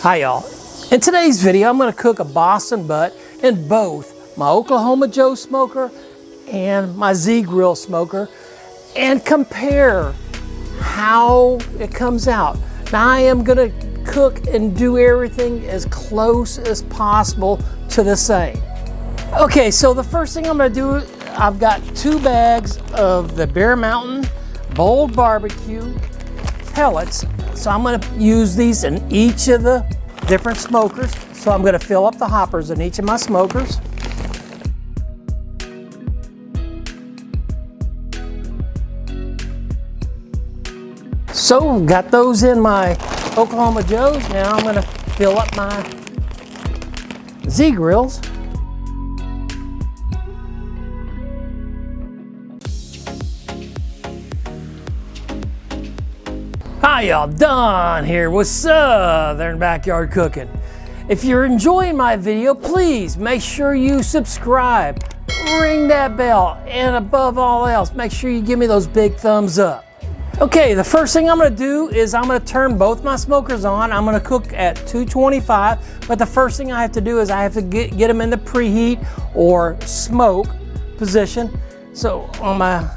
Hi y'all. In today's video, I'm going to cook a Boston butt in both my Oklahoma Joe smoker and my Zgrills smoker and compare how it comes out. Now I am going to cook and do everything as close as possible to the same. Okay, so the first thing I'm going to do, I've got 2 bags of the Bear Mountain Bold Barbecue pellets. So I'm going to use these in each of the different smokers. So I'm going to fill up the hoppers in each of my smokers. So got those in my Oklahoma Joes. Now I'm going to fill up my Zgrills. Hi y'all, Don here with Southern Backyard Cooking. If you're enjoying my video, please make sure you subscribe, ring that bell, and above all else, make sure you give me those big thumbs up. Okay, the first thing I'm going to do is I'm going to turn both my smokers on. I'm going to cook at 225, but the first thing I have to do is I have to get them in the preheat or smoke position. So on my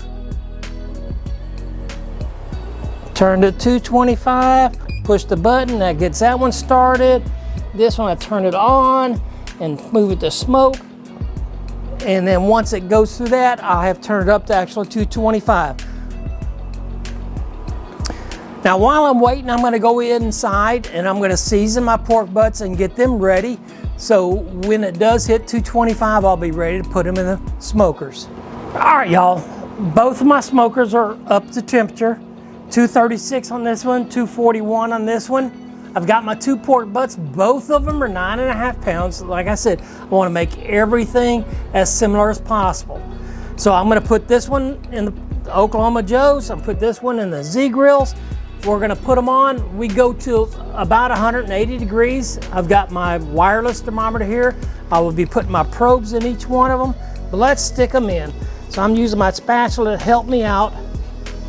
turn to 225, push the button, that gets that one started. This one I turn it on and move it to smoke. And then once it goes through that, I have turned it up to actually 225. Now while I'm waiting, I'm gonna go inside and I'm gonna season my pork butts and get them ready. So when it does hit 225, I'll be ready to put them in the smokers. All right, y'all, both of my smokers are up to temperature. 236 on this one, 241 on this one. I've got my 2 pork butts. Both of them are 9.5 pounds. Like I said, I want to make everything as similar as possible. So I'm going to put this one in the Oklahoma Joes. I'll put this one in the Zgrills. We're going to put them on. We go to about 180 degrees. I've got my wireless thermometer here. I will be putting my probes in each one of them. But let's stick them in. So I'm using my spatula to help me out,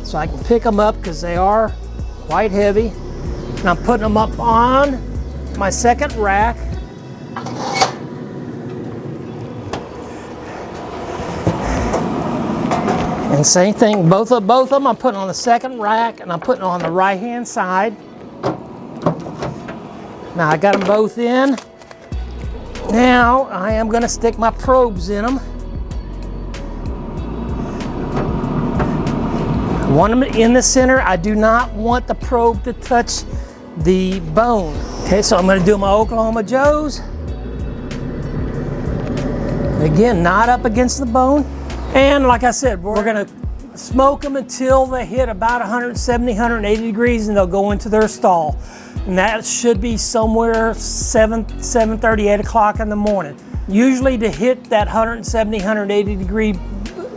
so I can pick them up because they are quite heavy. And I'm putting them up on my second rack. And same thing, both of them I'm putting on the second rack and I'm putting on the right hand side. Now I got them both in. Now I am going to stick my probes in them. Want them in the center. I do not want the probe to touch the bone. Okay, so I'm going to do my Oklahoma Joes. Again, not up against the bone. And like I said, we're going to smoke them until they hit about 170, 180 degrees and they'll go into their stall. And that should be somewhere 7:30, 8 o'clock in the morning. Usually to hit that 170, 180 degree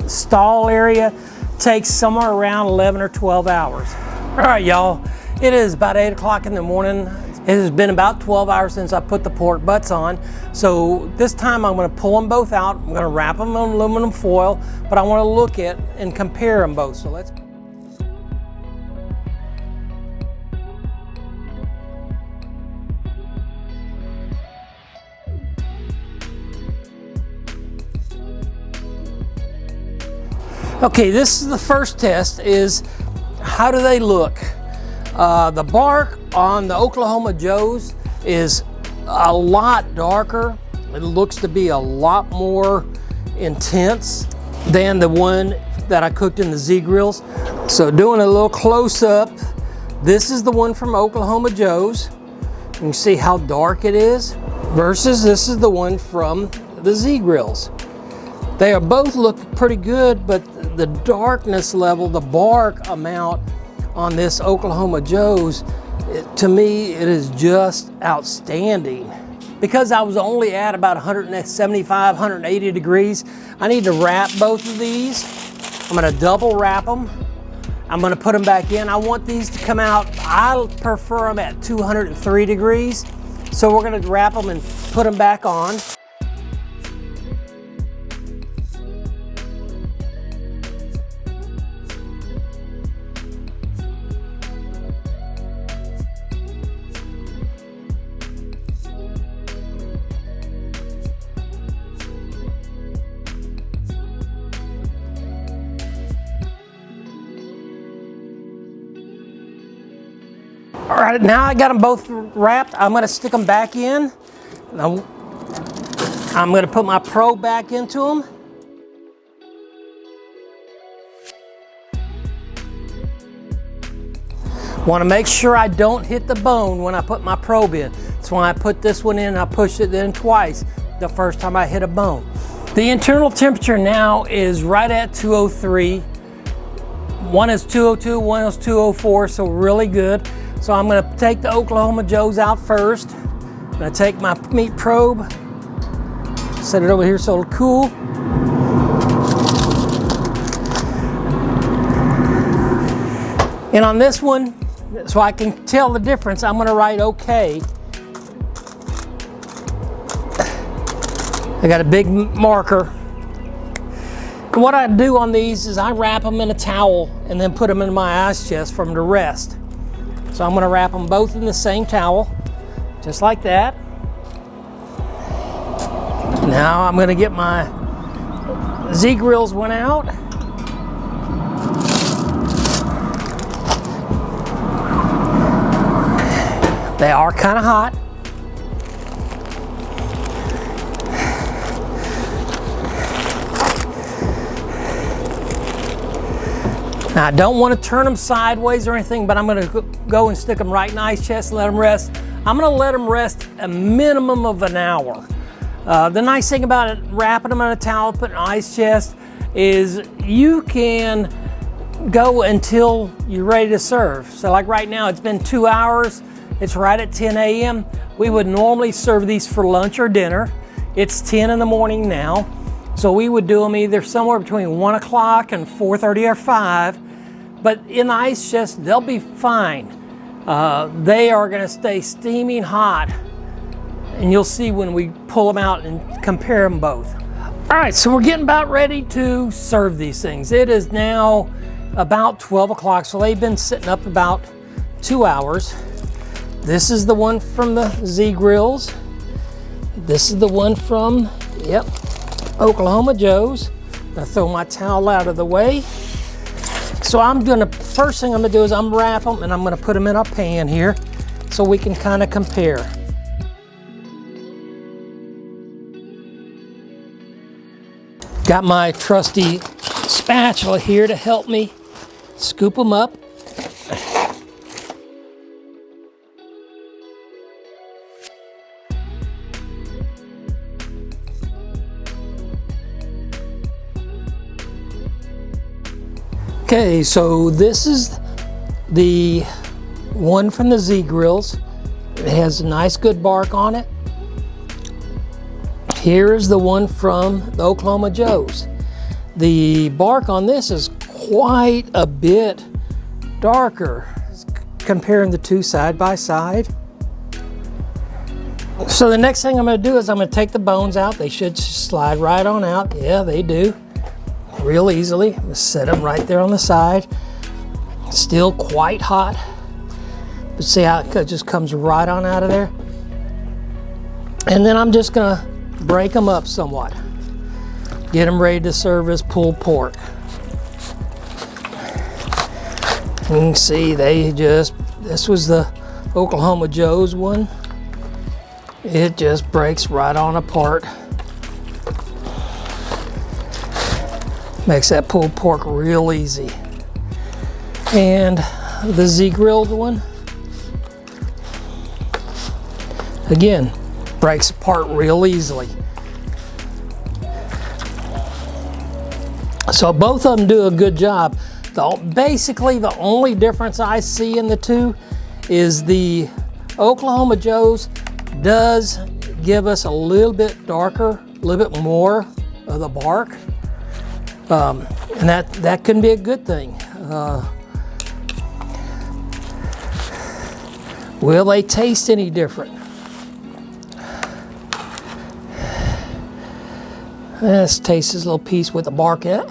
stall area takes somewhere around 11 or 12 hours. All right, y'all, it is about 8 o'clock in the morning. It has been about 12 hours since I put the pork butts on. So this time I'm gonna pull them both out. I'm gonna wrap them in aluminum foil, but I wanna look at and compare them both. So let's. Okay, this is the first test, is how do they look? The bark on the Oklahoma Joes is a lot darker. It looks to be a lot more intense than the one that I cooked in the Zgrills. So doing a little close up, this is the one from Oklahoma Joes. You can see how dark it is versus this is the one from the Zgrills. They are both look pretty good, but the darkness level, the bark amount on this Oklahoma Joes, to me, it is just outstanding. Because I was only at about 175, 180 degrees, I need to wrap both of these. I'm gonna double wrap them. I'm gonna put them back in. I want these to come out, I prefer them at 203 degrees. So we're gonna wrap them and put them back on. right, now I got them both wrapped. I'm gonna stick them back in. Now, I'm gonna put my probe back into them. Want to make sure I don't hit the bone when I put my probe in. That's why I put this one in, I pushed it in twice the first time I hit a bone. The internal temperature now is right at 203. One is 202, one is 204, so really good. So I'm gonna take the Oklahoma Joes out first. I'm gonna take my meat probe, set it over here so it'll cool. And on this one, so I can tell the difference, I'm gonna write okay. I got a big marker. And what I do on these is I wrap them in a towel and then put them in my ice chest for them to rest. So I'm gonna wrap them both in the same towel, just like that. Now I'm gonna get my Zgrills one out. They are kind of hot. Now I don't want to turn them sideways or anything, but I'm going to go and stick them right in the ice chest and let them rest. I'm going to let them rest a minimum of an hour. The nice thing about it, wrapping them in a towel, putting in an ice chest, is you can go until you're ready to serve. So like right now, it's been 2 hours. It's right at 10 a.m. We would normally serve these for lunch or dinner. It's 10 in the morning now. So we would do them either somewhere between 1 o'clock and 4:30 or 5. But in the ice chest, they'll be fine. They are gonna stay steaming hot. And you'll see when we pull them out and compare them both. All right, so we're getting about ready to serve these things. It is now about 12 o'clock, so they've been sitting up about 2 hours. This is the one from the Zgrills. This is the one from, Oklahoma Joe's. I'm gonna throw my towel out of the way. So first thing I'm gonna do is I'm wrap them and I'm gonna put them in a pan here so we can kind of compare. Got my trusty spatula here to help me scoop them up. Okay, so this is the one from the Zgrills. It has a nice good bark on it. Here is the one from the Oklahoma Joe's. The bark on this is quite a bit darker, comparing the two side by side. So the next thing I'm gonna do is I'm gonna take the bones out. They should slide right on out. Yeah, they do. Real easily. I'm gonna set them right there on the side. Still quite hot. But see how it just comes right on out of there? And then I'm just gonna break them up somewhat. Get them ready to serve as pulled pork. You can see this was the Oklahoma Joe's one. It just breaks right on apart. Makes that pulled pork real easy. And the Zgrilled one, again, breaks apart real easily. So both of them do a good job. Basically, the only difference I see in the two is the Oklahoma Joe's does give us a little bit darker, a little bit more of the bark. And that can be a good thing. Will they taste any different? Let's taste this little piece with the bark in it.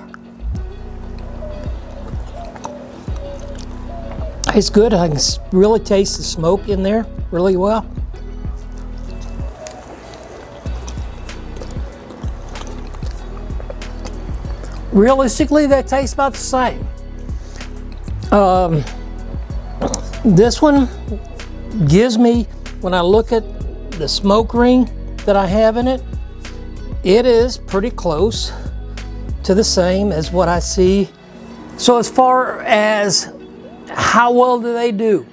It's good. I can really taste the smoke in there really well. Realistically, they taste about the same. This one gives me, when I look at the smoke ring that I have in it, it is pretty close to the same as what I see. So as far as how well do they do,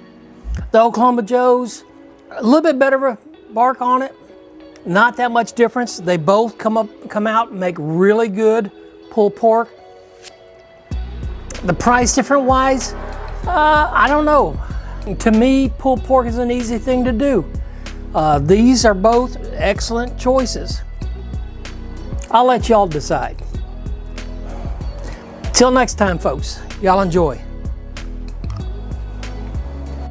the Oklahoma Joes, a little bit better of a bark on it, not that much difference. They both come out and make really good pulled pork. The price difference wise, I don't know. To me, pulled pork is an easy thing to do. These are both excellent choices. I'll let y'all decide. Till next time, folks, y'all enjoy.